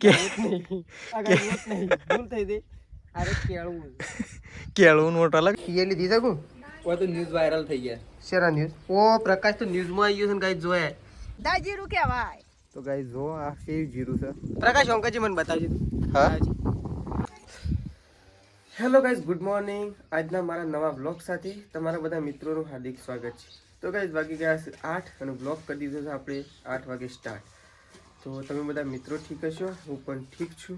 કે આ guys vote નહીં ભૂલ થઈ ગઈ. અરે કેળવું નોટ અલગ એ લીધી શકું ઓ તો ન્યૂઝ વાયરલ થઈ ગયા. શેરા ન્યૂઝ ઓ પ્રકાશ તો ન્યૂઝમાં આવી ગયો છે ને ગાઈસ જોયા દાજીરું કહેવાય. તો ગાઈસ જો આ કેવું જીરું છે પ્રકાશ અંકજી મને બતાવજો. હા હેલો ગાઈસ ગુડ મોર્નિંગ. આજના મારા નવા બ્લોગ સાથે તમારા બધા મિત્રોનું હાર્દિક સ્વાગત છે. તો ગાઈસ વાગી ગયા છે 8 અને બ્લોગ કરી દીધો છે આપણે 8 વાગે સ્ટાર્ટ. તો તમે બધા મિત્રો ઠીક હશો, હું પણ ઠીક છું.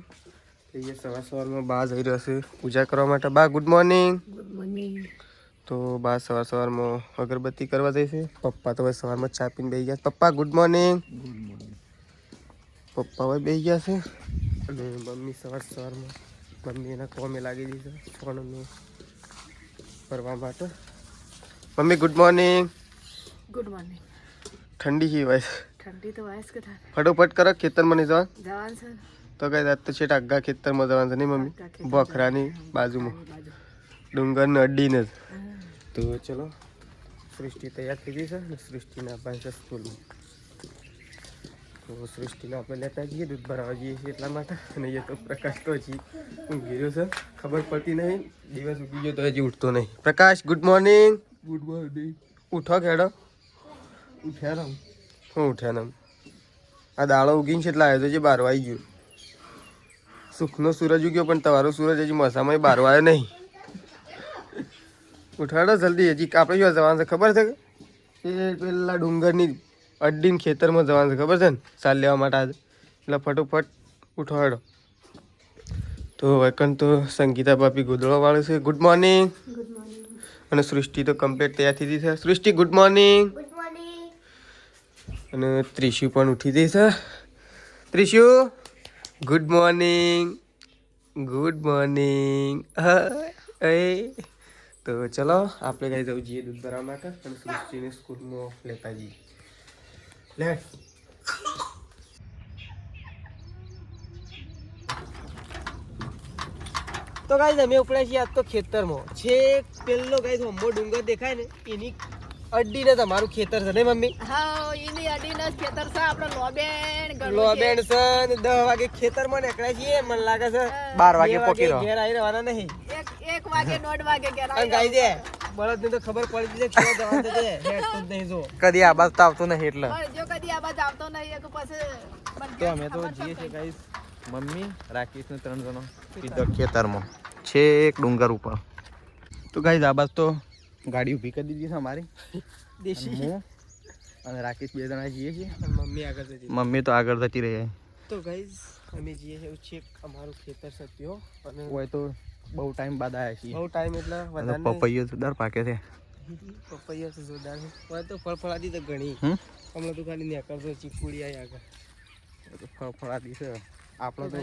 તો એ સવારમાં બા જઈ રહ્યો છે પૂજા કરવા માટે. બા ગુડ મોર્નિંગ. Good morning. તો બા સવારમાં અગરબત્તી કરવા જઈશે. પપ્પા તો હવે સવારમાં ચા પીને બેસી ગયા. પપ્પા ગુડ મોર્નિંગ. Good morning. પપ્પા હવે બેસી ગયા છે અને મમ્મી સવારમાં મમ્મી એના કોમે લાગી દીધું ફોનનું કરવા માટે. Mummy good morning. Good morning. ઠંડી છે ભાઈ, ઠંડી તો વાયસ કે થાય. ફટોફટ કરો ખેતરમાં નહીં જવા. જવાન છે તો કઈ આજ તો છે આખા ખેતરમાં જવાનું છે નહીં મમ્મી? બખરાની બાજુમાં ડુંગરની અડીને જ. તો ચલો સૃષ્ટિ તૈયાર થઈ ગઈ છે ને સૃષ્ટિના ભાઈ છે સ્કૂલમાં. તો સૃષ્ટિને આપણે લેતા જઈએ દૂધ ભરાવા જઈએ છીએ એટલા માટે. અને એ તો પ્રકાશ તો હજી ઊંઘી રહ્યો છે, ખબર પડતી નહીં. દિવસ ઉગી ગયો તો હજી ઉઠતો નહીં. પ્રકાશ ગુડ મોર્નિંગ. Good morning. ઉઠો ખેડો. ઉઠ્યા ને હું ઉઠ્યા ને આ દાળો ઉગીને છે એટલે આવ્યો તો જે બારો આવી ગયો. સુખનો સૂરજ ઉગ્યો પણ તમારો સૂરજ હજી મસામાં બારો આવ્યો નહીં. ઉઠાડો જલ્દી. હજી આપણે શું જવાનું છે ખબર છે કે એ પેલા ડુંગરની અડીને ખેતરમાં જવાનું છે ખબર છે ને ચાલ લેવા માટે આજે. એટલે ફટોફટ ઉઠાડો. તો વૈકન તો સંગીતા ભાભી ગોદડો વાળું છે. Good morning. Good morning. અને સૃષ્ટિ તો કમ્પ્લીટ તૈયાર થઈ ગઈ છે. સૃષ્ટિ ગુડ મોર્નિંગ. Good morning. અને ત્રિશુ પણ ઉઠી જઈ છે. ત્રિશુ ગુડ મોર્નિંગ. Good morning. તો ચલો આપણે કઈ જવું જઈએ દૂધ ભરવા માટે અને સૃષ્ટિને સ્કૂલમાં લેતા જઈએ. લે તો ગાઈસ અમે ઉપડ્યા છીએ આજ તો ખેતરમાં. છેક પેલો ગાઈસ હંબો ડુંગર દેખાય ને એની અડીને તમારું ખેતર છે ને મમ્મી? હા એની અડીને જ ખેતર છે આપણો લોબેન. લોબેન છે ને 10 વાગે ખેતરમાં નીકળ્યા છીએ. મને લાગે છે 12 વાગે પહોંચી રહ્યો. ઘેર આવી રહેવાના નહીં. 1 વાગે 1:30 વાગે ઘેર અને ગાઈ દે બળદને તો ખબર પડી છે કે જવાનું છે હેડ તો નહીં જો કદી આ બાજુ તો આવતો નહીં એટલે જો કદી આ બાજુ આવતો નહીં એક પછી તો અમે તો જઈએ છીએ ગાઈસ મમ્મી રાકેશ ને 3 જણો સીધો ખેતરમાં છે એક ડુંગર ઉપર. તો ગાઈસ આ બાજુ તો ગાડી ઊભી કરી દીધી છે અમારી દેશી. હું અને રાકેશ 2 જણા જઈએ છીએ. મમ્મી આગળ જતી. મમ્મી તો આગળ જતી રહી. તો ગાઈસ અમે જઈએ છીએ છેક અમારું ખેતર છે ત્યો. અને હોય તો બહુ ટાઈમ બાદ આવ્યા છીએ. બહુ ટાઈમ એટલે અને વધારે પપૈયો તો દર પાકે છે. પપૈયા છે જોરદાર છે. હોય તો ફળફળાદી તો ઘણી હમણાં તો ખાલી નેકળતો ચીકુડી આવી આગળ ફળફળાદી છે. આપણે તો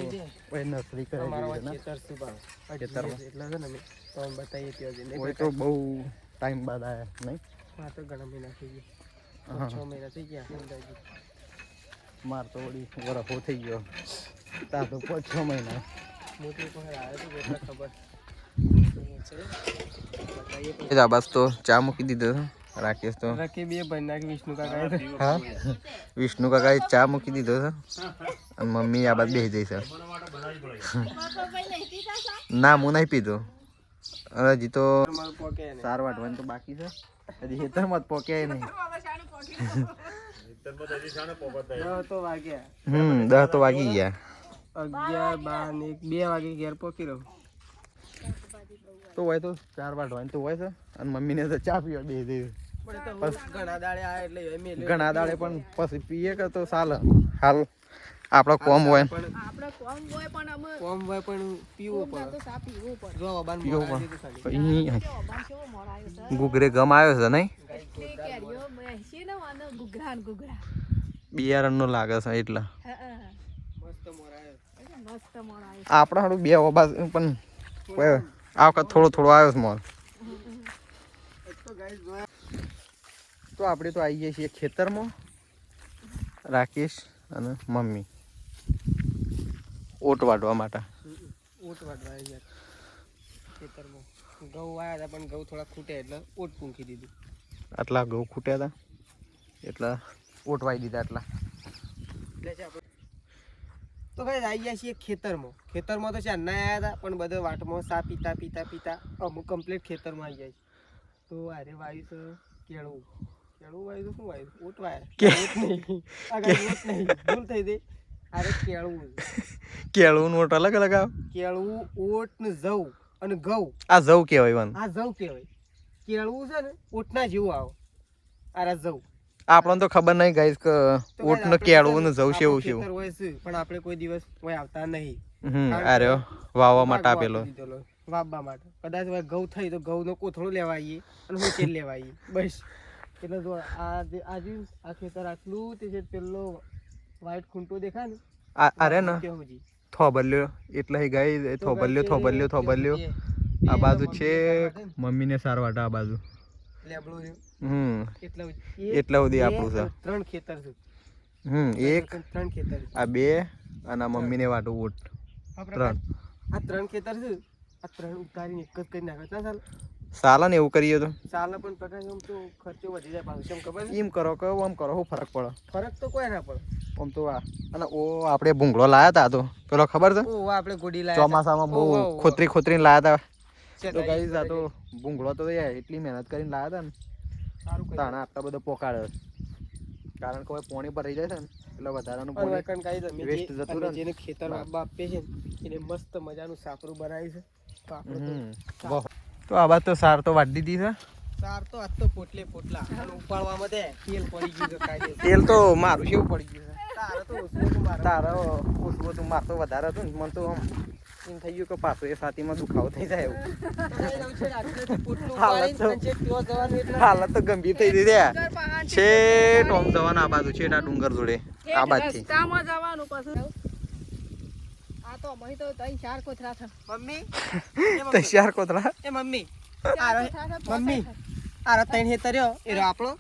કોઈ નર્સરી કરે અમારા ખેતર છે બા ખેતરમાં એટલે છે ને અમે તમને બતાવીએ ત્યાં જઈને. હોય તો બહુ ટાઈમ બાદ આવ્યા નહીં. હા તો ઘણા મહિના થઈ ગયા, 6 મહિના થઈ ગયા અંદાજે. માર તો વળી વરફો થઈ ગયો તા તો 5-6 મહિના મોટી પણ આવ્યો તો એટલે ખબર આ બસ તો ચા મૂકી દીધો રાકેશ તો રાખી બે ભાઈ નાખી વિષ્ણુ કાકા. હા વિષ્ણુ કાકાએ ચા મૂકી દીધો છે અને મમ્મી આ બાદ બેસી જઈ છે. ના હું નહીં પીધો. હજી તો 4 વાટવાનું તો બાકી છે. હજી ખેતરમાં જ પોક્યા નહીં. 10 તો વાગ્યા. 10 તો વાગી ગયા. 11, 12 ને 2 વાગે ઘેર પહોંચી રહ્યો. તો હોય તો 4 વાટવાનું તો હોય છે અને મમ્મીને તો ચા પીવા બેસી દઈ. ઘણા દાડે આ એટલે ઘણા દાડે પણ પછી પીએ કે તો ચાલે. હાલ આપણો કોમ હોય આપણે કોમ હોય પણ અમે કોમ હોય પણ પીવું પડે. તો સા પીવું પડે. જો અબાન પીવો મોડા ઓબાન કેવો મોડ આવ્યો છે. ગુગરે ગમ આવ્યો છે નહીં? એટલી કેરીઓ બેસી ને વાને ગુગરા બિયારણનો લાગે છે એટલે મસ્ત મોરાયો. મસ્ત મોડ આવ્યો. આપણે હારું 2 ઓબા પણ આ વખત થોડો આવ્યો છે મોર. તો આપણે તો આવી જઈએ છીએ ખેતરમાં રાકેશ અને મમ્મી ઓટ વાટવા માટે. ઓટ વાટવા આવી ગયા ખેતરમાં. ઘઉં વાયા હતા પણ ઘઉં થોડા ખૂટ્યા એટલે ઓટ પૂંખી દીધું. આટલા ઘઉં ખૂટ્યા હતા એટલે ઓટ વાઈ દીધા. આટલા તો કઈ આવી ગયા છીએ ખેતરમાં તો ચાર ના આવ્યા હતા પણ બધા વાટમાં સા પીતા પીતા પીતા અમુક કમ્પ્લીટ ખેતરમાં આવી જાય છે તો અરે વાયુ છે કેળું વાયુ તો શું વાયુ ઓટ વાયા ઓટ નહીં ઓટ નહીં ભૂલ થઈ ગઈ અરે કેળું નોટ અલગ અલગ આવે કેળું ઓટ ને જવ અને ઘઉં આ જવ કહેવાય વન આ જવ કહેવાય કેળું છે ને ઓટના જેવું આવે આ જવ આપણને તો ખબર નહીં ગાઈસ કે ઓટ ને કેળું ને જવ છે એવું છે ખેતર હોય છે પણ આપણે કોઈ દિવસ કોઈ આવતા નહીં અરે વાવવા માટે આપેલો વાવવા માટે કદાચ હવે ઘઉં થઈ તો ઘઉં નો કોથળો લેવા આવીએ અને હોચેલ લેવા આવીએ બસ એટલે જો આ ખેતર આટલું તે છે પેલો વ્હાઈટ ખૂંટો દેખાય ને અરે ને થોબલ્યો એટલે ગાઈ થોબલ્યો આ બાજુ છે મમ્મીને સાર વાટા આ બાજુ એટલા સુધી આપણું છે 3 ખેતર છે એક 3 ખેતર આ 2 અને આ મમ્મીને વાટું ઓટ 3 આ 3 ખેતર છે આ 3 ઉતારીને એક જ કરી નાખે ના સાલા ને એવું કરીએ તો સાલા પણ પ્રકાશ આમ તો ખર્ચો વધી જાય પાછો કેમ ખબર એમ કરો કે આમ કરો શું ફરક પડે ફરક તો કોઈ ના પડે આમ તો આ અને ઓ આપણે ભૂંગળો લાયા તા તો પેલો ખબર છે ઓ આપણે ગોડી લાયા ચોમાસામાં બહુ ખોતરીને લાયા તા તો ગાઈસ આ તો ભૂંગળો તો એટલી મહેનત કરીને લાયા તા ને સારું તાણા આટલા બધો પોકાડ્યો કારણ કે પોણી પર રહી જાય છે ને એટલે વધારાનું પોણી વેસ્ટ જતું રહે જેને ખેતર બાપે છે એને મસ્ત મજાનું સાપરું બનાવી છે તો આપણે તો આ વાત તો સાર તો વાટી દીધી છે સાર તો આજ તો પોટલા અને ઉપાડવામાં દે તેલ પડી ગયું છે કાયદે તેલ તો મારું કેવું પડી ગયું છે તારે તો ઓછું હતું મારે તારે ઓછું હતું માર તો વધારે હતું ને મને તો આમ એમ થઈ ગયું કે પાછો એ છાતીમાં દુખાવો થઈ જાય એવું હાલત તો ગંભીર થઈ ગઈ છે ટોમ જવાનું આ બાજુ છે આ ડુંગર જોડે આ બાજુથી ચાર કોથળા એ મમ્મી આરો 3 હેતર્યો એરો આપણો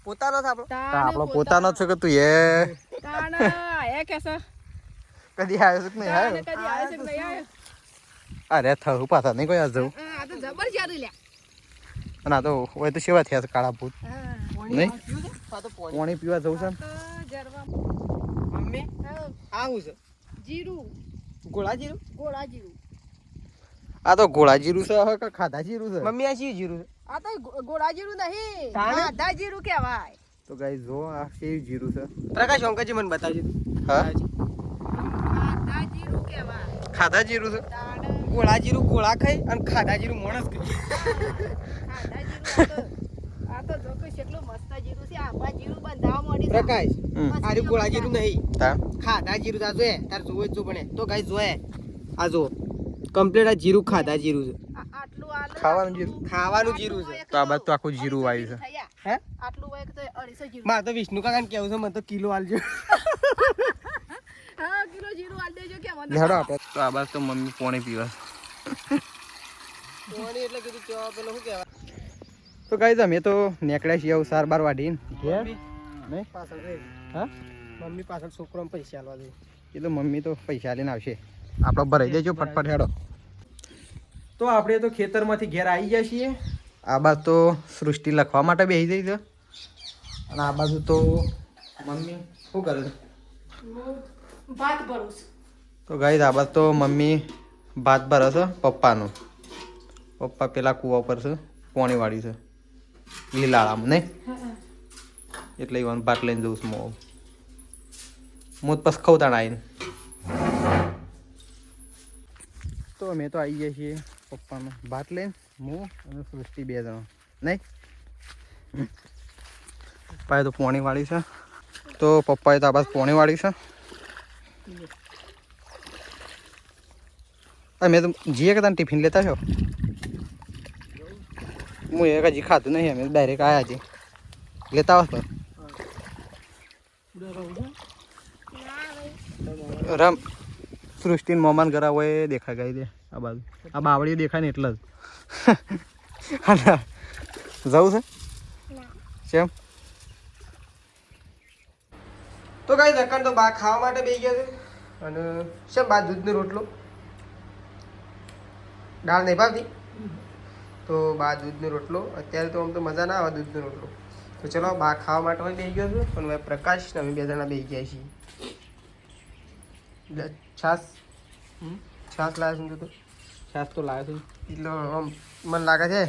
પોતાનો છે આપણો પોતાનો છે કે તું કદી આવ્યો છે કે નહીં આવ્યો અરે થયું પાછા નહીં કોઈ આ જવું અને આ તો હોય તો સેવા થયા છે કાળા ભૂત નહીં પાણી પીવા જવું છે મમ્મી આવું છે જીરું ગોળા જીરું આ તો ગોળા જીરું છે હવે કે ખાધા જીરું છે મમ્મી આ શી જીરું છે આ તો ગોળા જીરું નહીં તાણે? સાદા જીરું કહેવાય. તો ગાઈસ જો આ કેવું જીરું છે પ્રકાશ અંકજી મને બતાવજો હા સાદા જીરું કહેવાય. ખાધા જીરું છે તાણે ગોળા જીરું ગોળા ખાઈ અને ખાધા જીરું માણસ ખાઈ સાદા જીરું આ તો જો કે કેટલું મસ્ત જીરું છે. આંબા જીરું બંધાવા માંડી છે. પ્રકાશ આ રહ્યું ગોળા જીરું નહીં તા ખાધા જીરું તા જોયે તાર જોવે જો બને તો ગાઈસ જોયે આ જો કમ્પ્લીટ આ જીરું ખાધા જીરું છે આટલું આલે ખાવાનું જીરું ખાવાનું જીરું છે તો આ બાદ તો આખું જીરું આવ્યું છે હે આટલું હોય તો 250 જીરું. મારે તો વિષ્ણુ કાકાને કેવું છે મને તો કિલો આલજો હા કિલો જીરું આલ દેજો કે મને લેડો આપણે તો આ બાદ તો મમ્મી પાણી પીવા પાણી એટલે કીધું કેવા પેલો શું કહેવાય તો ગાઈસ અમે તો નેકળ્યા છીએ આવું સાર બાર વાઢીને ઘેર નહીં પાછળ રે હા મમ્મી પાછળ છોકરાને પૈસા આલવા દે એ તો મમ્મી તો પૈસા લઈને આવશે આપણે ભરાઈ દેજો ફટફટ હેડો તો આપણે તો ખેતરમાંથી ઘેર આવી જાય છીએ આ બાજુ તો સૃષ્ટિ લખવા માટે બેસી જઈ છે અને આ બાજુ તો મમ્મી શું કરે છે ભાત ભરું છું. તો ગાઈસ આ બાજુ તો મમ્મી ભાત ભરે છે પપ્પાનું પપ્પા પેલા કૂવા પર છે પાણી વાળી છે લીલાળામાં નહીં એટલે ઈવન ભાત લઈને જઉં છું હું જ પછી ખવતાણ આવીને તો અમે તો આવી ગયા છીએ પપ્પાનો ભાત લઈને હું અને સૃષ્ટિ 2 જણા નહીં પપ્પાએ તો પોણી વાળી છે તો પપ્પાએ તો આ બાજુ પોણી વાળી છે અમે તો જીએ કે તને ટિફિન લેતા છો હું એક હજી ખાધું નહીં અમે ડાયરેક્ટ આવ્યા છીએ લેતા આવો તો રમ સૃષ્ટિ મોમાન ઘર હોય દેખાય ગઈ દે આ બાજુ આ બાવળી દેખાય ને એટલે જ જવું છે કેમ તો ગાઈસ નકર તો બા ખાવા માટે બેસી ગયા છે અને શેમ બા દૂધનો રોટલો દાળ નહીં ભાવતી તો બા દૂધનો રોટલો અત્યારે તો આમ તો મજા ના આવે દૂધનો રોટલો તો ચલો બા ખાવા માટે હોય બેસી ગયો છું પણ હવે પ્રકાશ ને અમે 2 જણા બેસી ગયા છીએ છાસ હમ? છાસ લાવ્યો છું તું છાસ તો લાવ્યો છું. એટલે આમ મને લાગે છે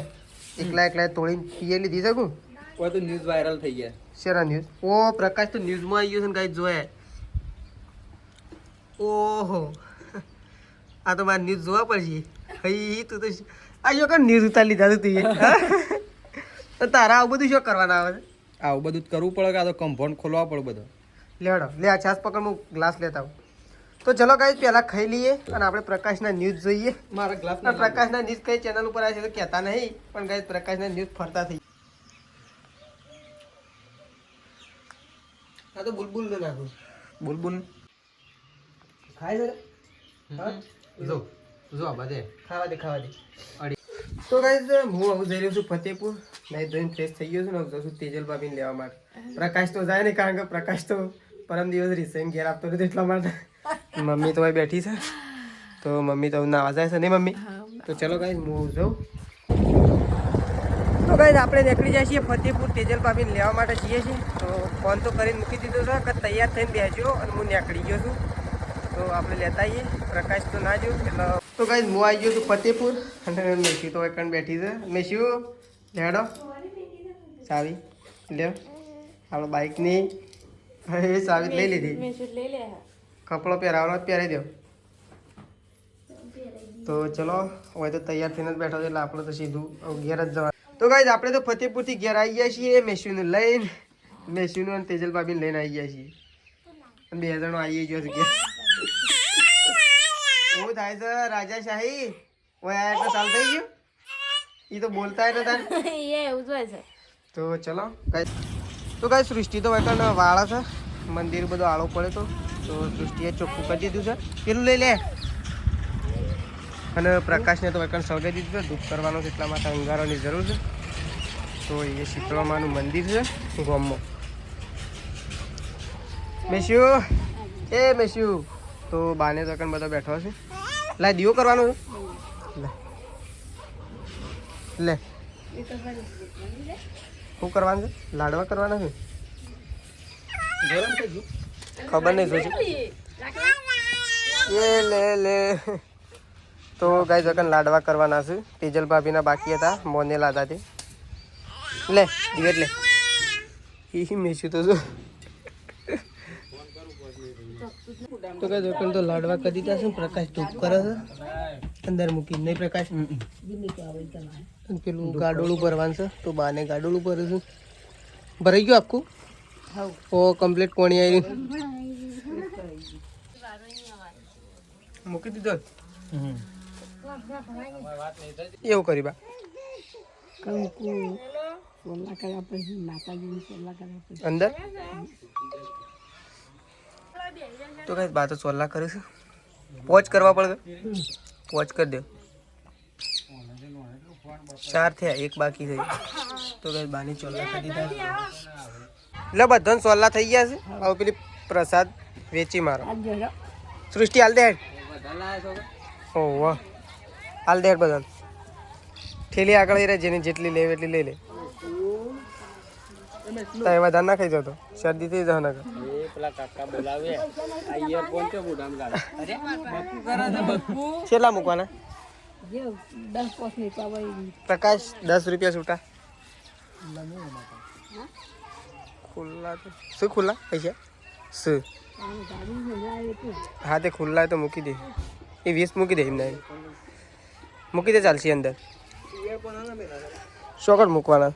એકલા તોડીને પીએ લીધી શકું. હવે તો ન્યૂઝ વાયરલ થઈ ગયા. શેના ન્યૂઝ? ઓ પ્રકાશ તો ન્યૂઝમાં આવી ગયો છે ને કાંઈ જોયા. ઓહો આ તો મારે ન્યૂઝ જોવા પડશે. હઈ તું તો આ જો કે ન્યૂઝ ઉતારી લીધા તું તું તો તારા આવું બધું શું કરવાના આવે છે? આવું બધું જ કરવું પડે કે આ તો કમ્પાઉન્ડ ખોલવા પડે બધો. લેવડો લે આ છાસ પકડ હું ગ્લાસ લેતા આવું. તો ચલો ગાઈસ પહેલાં ખાઈ લઈએ અને આપણે પ્રકાશના ન્યૂઝ જોઈએ. મારા ગ્લાસ અને પ્રકાશના ન્યૂઝ કઈ ચેનલ ઉપર આવે છે તો કહેતા નહીં, પણ ગાઈસ પ્રકાશના ન્યૂઝ ફરતા થઈ. આ તો બુલબુલ ને નાખું. બુલબુલ ખાય છે હા જો જો બધે ખાવા દે ખાવા દે. અડી તો ગાઈસ હું હવે જઈ રહ્યો છું ફતેપુર. નહીં ધોઈને ફ્રેશ થઈ ગયો છું ને હવે જઉં છું તેજલ ભાભીને લેવા માટે. પ્રકાશ તો જાય નહીં કારણ કે પ્રકાશ તો પરમ દિવસ રિસાઈન ઘેર આપતો નથી એટલા માટે. મમ્મી તો અહીં બેઠી છે તો મમ્મી તો નાવા જાય છે નહીં મમ્મી? તો ચલો ગાઈસ હું જાઉં. તો ગાઈસ આપણે નીકળી જાય છીએ ફતેપુર તેજલ ભાભીને લેવા માટે જઈએ છીએ. તો ફોન તો કરીને મૂકી દીધો છે કે તૈયાર થઈને બેસજો અને હું નીકળી ગયો છું. તો આપણે લેતા આવીએ. પ્રકાશ તો ના જોયું એટલે તો ગાઈસ હું આવી ગયો છું ફતેપુર અને મેસી તો એકણ બેઠી છે. મેસ્યુ લેડો ચાવી લે આપણો બાઇકની એ ચાવી લઈ લીધી. કપડો પહેરાવવાનો પહેરાવી દો. તો ચલો હવે તો તૈયાર થઈને જ બેઠો છે એટલે આપણે તો સીધું ઘેર જ જવા. તો ગાઈસ આપણે તો ફતેપુરથી ઘેર આવી ગયા છીએ મેસ્યુને લઈને. મેસ્યુનું અને તેજલ ભાભીને લઈને આવી ગયા છીએ. અને 2 જણો આવી ગયો છે ઘેર. શું થાય છે રાજાશાહી? ઓય આ એટલે ચાલ થઈ ગયું. એ તો બોલતા નતા. તો ચલો ગાઈસ. તો ગાઈસ સૃષ્ટિ તો વૈકણ વાળા છે મંદિર બધો આળો પડે તો સૃષ્ટિએ ચોખ્ખું કરી દીધું છે. પેલું લઈ લે. અને પ્રકાશને તો વૈકણ સળગાઈ દીધું છે. ધૂપ કરવાનો છે એટલા માટે અંગારાની જરૂર છે. તો એ શીતળામાનું મંદિર છે ગામમાં. મેસ્યુ એ મેસ્યુ તો બાને તો વૈકણ બધો બેઠો છે. લા દીવો કરવાનો છે લે શું કરવાનું છે? લાડવા કરવાના છે? ખબર નહીં શું છે એ લે લે. તો ગાઈસ વગર લાડવા કરવાના છે. તેજલ ભાભીના બાકી હતા મોને લાદા તે. લે દિવેટ લે. એ મેસ્યું તો જો તો ગાઈસ વગર તો લાડવા કરી દીધા છે. પ્રકાશ ધૂપ કરે છે અંદર મૂકી નહીં પ્રકાશ. અને પેલું ગાડોળું ભરવાનું છે તો બાને ગાડોળું ભરે છે. ભરાઈ ગયું આખું? ઓ કમ્પ્લીટ કોણી આવી મૂકી દીધો. એવું કરી બા અંદર તો કઈ બા તો ચોલ્લા કરે છે. પોચ કરવા પડે. પોચ કરી દે. 4 થયા એક બાકી થઈ. તો કઈ બાની ચોલ્લા કરી દીધા એટલે બધાને ચોલ્લા થઈ ગયા છે. હવે પેલી પ્રસાદ વેચી મારો. સૃષ્ટિ હાલ દે હેડ. ઓહો હાલ દે હેડ બધાને. ઠેલી આગળ રહી જેને જેટલી લેવી એટલી લઈ લે. તો એ વધારે ના ખાઈ જતો શરદી થઈ જવા ના. કેટલા મૂકવાના? પ્રકાશ 10 રૂપિયા છૂટા. ખુલ્લા તો શું ખુલ્લા પૈસા શું? હા તે ખુલ્લા તો મૂકી દે. એ 20 મૂકી દે એમને મૂકી દે ચાલશે અંદર. ચોકડ મૂકવાના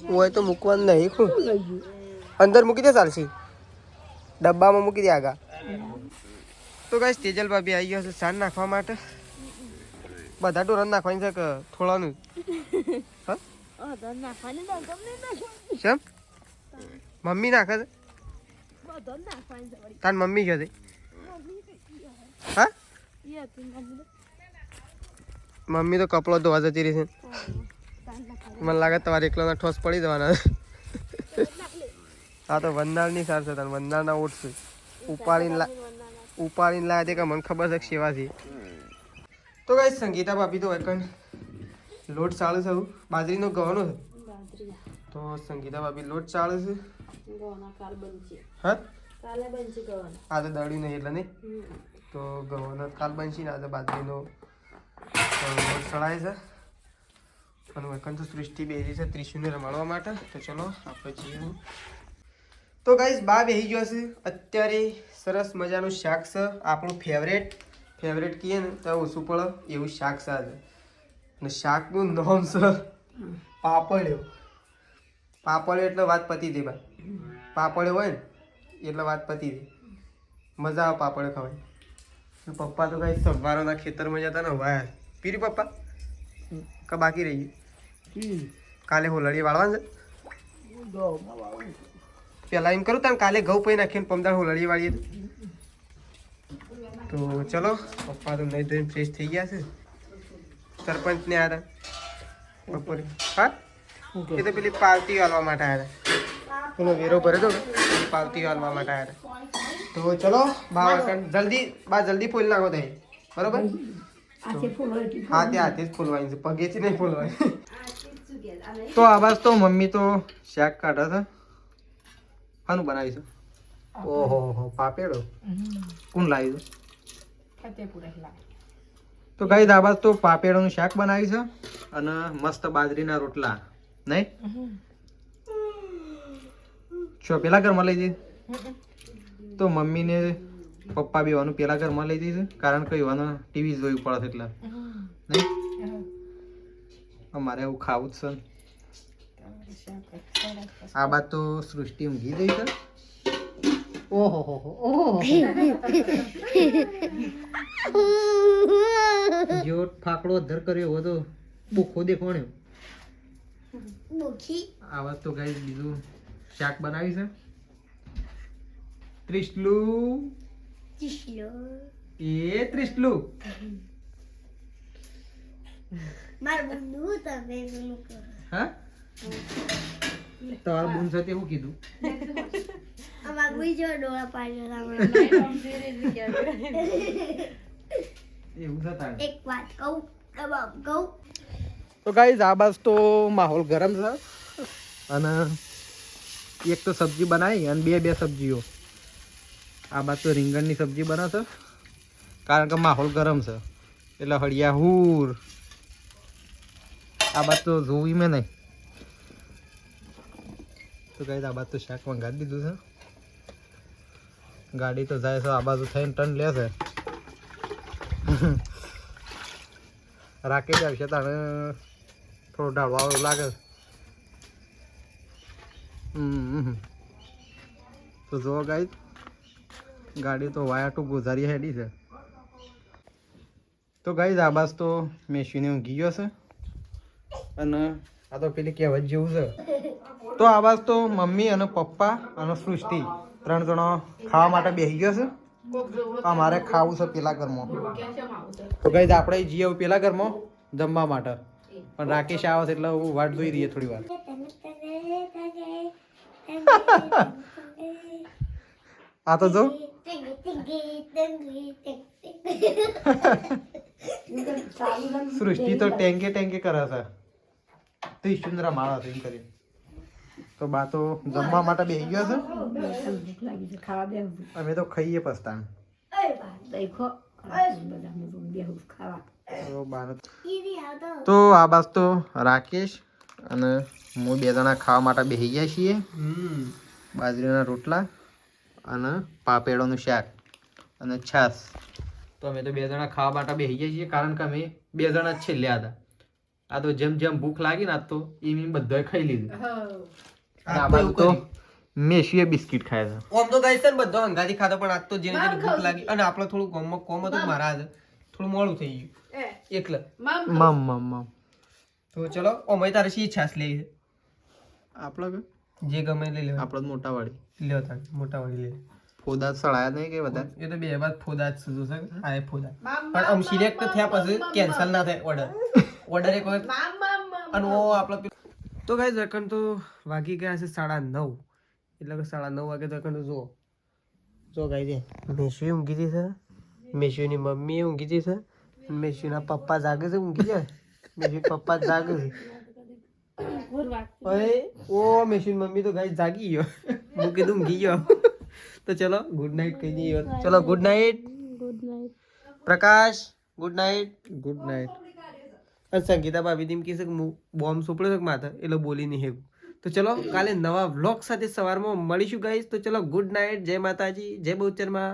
હોય તો મૂકવાનું નહીં. શું અંદર મૂકી દે ચાલશે. ડબ્બામાં મૂકી દે આગા. તો ગાઈસ તેજલ ભાભી આવી ગયો છે સાન નાખવા માટે. બધા ટોરન નાખવાની છે કે થોડાનું? હા કેમ મમ્મી નાખે છે? તાર મમ્મી કહે છે હા? મમ્મી તો કપડો ધોવા જતી રહી છે. મને લાગે તમારે એકલાના ઠોસ પડી જવાના. હા તો વંદાળની સાર છે તાર વંદાળના ઓટ છે. ઉપાડીને લાયા તે કે મને ખબર છે સેવાથી. તો ગાઈસ સંગીતા ભાભી તો એકણ લોટ ચાલે છે. બાજરીનો ગવાનો છે તો સંગીતા ભાભી લોટ ચાલે છે. હા આ તો દળ્યું નહીં એટલે નહીં તો ગવાનો કાલ બનશે ને આજે બાજરીનો લોટ સળાય છે અને વખત તો સૃષ્ટિ બેસી છે ત્રિશુને રમાડવા માટે તો ચલો આપણે જઈએ તો ગાઈસ બા બેસી ગયો છે અત્યારે સરસ મજાનું શાક છે આપણું ફેવરેટ કહીએ ને તો ઓછું પડે એવું શાક છે આજે અને શાકનું નામ છે પાપડ એટલે વાત પતી દે ભાઈ પાપડ હોય ને એટલે વાત પતી દે મજા આવે પાપડ ખવાય પપ્પા તો કઈ સવારોના ખેતરમાં જતા ને વાયા પીરી પપ્પા કે બાકી રહી કાલે હોલડી વાળવા છે પેલા એમ કરું તમે કાલે ઘઉં પૈ નાખીને પમદાર હોલડી વાળીએ તો ચલો પપ્પા તો નહીં ધોઈને ફ્રેશ થઈ ગયા છે સરપંચને આવ્યા હતા બપોરે હા એ તો પેલી પાવતી વાળવા માટે આવ્યા હતા પેલો વેરો ભરે તો પાવતી વાળવા માટે આવ્યા હતા તો ચલો જલ્દી ફૂલ નાખો તમે બરોબર હા તે હાથે જ ફૂલવાની છે પગેથી નહીં ફૂલવાની તો આવાજ તો મમ્મી તો શાક કાઢે છે શાનું બનાવી છે ઓહો હો પાપેડો કોણ લાવી છે તો ગાઈસ આવાજ તો પાપેડોનું શાક બનાવી છે અને મસ્ત બાજરીના રોટલા નહીં શું પેલા ઘરમાં લઈ જઈ તો મમ્મીને પપ્પા બી વાનું પેલા ઘરમાં લઈ જઈશું કારણ કે વાનું ટીવી જોયું પડે એટલે નહીં અમારે એવું ખાવું જ છે આ બાદ તો સૃષ્ટિ ઊંઘી ગઈ છે ઓહો હો જો ફાકડો અધર કર્યો હોય તો બુખો દેખવાણ્યો આ વાત તો ગાઈસ બીજું શાક બનાવી છે ત્રિશલું હા તાર બુન સાથે એવું કીધું એવું થતા તો ગાઈસ આ બાજુ તો માહોલ ગરમ છે અને એક તો સબ્જી બનાવી અને બે સબ્જીઓ આ બાદ તો રીંગણની સબ્જી બનાવશે કારણ કે માહોલ ગરમ છે એટલે હળિયા હુર આ બાદ તો જોવી મેં નહીં તો ગાઈસ આ બાદ તો શાક મંગાવી દીધું છે ગાડી તો જાય છે આ બાજુ થઈને ટન લેશે રાખી આવશે તારે થોડો ઢાળવા એવું લાગે તો જો ગાઈસ ગાડી તો વાયા ટુ ગુજારી હેડી છે તો ગાઈસ આ બાજુ તો મેશીને ઊંઘી ગયો છે અને આ તો પેલી કહેવત જેવું છે તો આ બાજુ તો મમ્મી અને પપ્પા અને સૃષ્ટિ 3 જણો ખાવા માટે બેસી ગયો છે અમારે ખાવું છે પેલા ઘરમાં તો ગાઈસ આપણે જઈએ પેલા ઘરમાં જમવા માટે પણ રાકેશ આવે છે એટલે હું વાટ જોઈ રહીએ થોડી વાર આ તો જો સૃષ્ટિ તો ટેંકે કરે છે તો ઈશુન્દ્રા માળા છે એમ કરી તો બા તો જમવા માટે બેસી ગયો છે અમે તો ખાઈએ પસ્તાન તો આ બાજુ તો રાકેશ અને હું 2 જણા ખાવા માટે બેસી ગયા છીએ બાજરીના રોટલા અને પાપેડોનું શાક અને છાશ તો અમે તો 2 જણા ખાવા માટે બેસી ગયા છીએ કારણ કે અમે 2 જણા જ છેલ્લે હતા આ તો જેમ ભૂખ લાગી ને તો એમ બધાએ ખાઈ લીધું આ બાજુ તો મેશીએ બિસ્કિટ ખાય છે ઓમ તો ગાઈસ ને બધો અંગાથી ખાતો પણ આજ તો જેને ભૂખ લાગી અને આપણે થોડું કોમ હતું મારા આજે થોડું મોડું થઈ ગયું એટલે મમ તો ચલો ઓમે તારે શી છાસ લેવી છે આપણો કે જે ગમે લઈ લેવા આપણો મોટા વાળી લ્યો તાર મોટા વાળી લે ફોદા સળાયા નહીં કે બધા એ તો બે બાદ ફોદા જ સુધો છે આ ફોદા પણ આમ સિલેક્ટ થયા પછી કેન્સલ ના થાય ઓર્ડર એક વખત અને ઓ આપણો તો ગાઈસ રકન તો વાગી ગયા છે 9:30 એટલે કે 9:30 વાગે તો રકન જો ગાઈસ મેશુ ઊંઘી છે મેશુની મમ્મી ઊંઘી છે મેશુના પપ્પા જાગે છે ઊંઘી જાય મેશુ પપ્પા જાગે છે ઓય ઓ મેશુની મમ્મી તો ગાઈસ જાગી ગયો હું કીધું ઊંઘી ગયો તો ચલો ગુડ નાઇટ કહી દઈએ ચલો ગુડ નાઇટ પ્રકાશ ગુડ નાઇટ ગુડ નાઇટ. અને સંગીતા ભાભી તેમ કહે છે કે બોમ્બ સોપડ્યો છે કે માથે એટલે બોલી નહીં હેવું. તો ચલો કાલે નવા વ્લોગ સાથે સવારમાં મળીશું ગાઈસ. તો ચલો ગુડ નાઇટ, જય માતાજી, જય બહુચરમાં.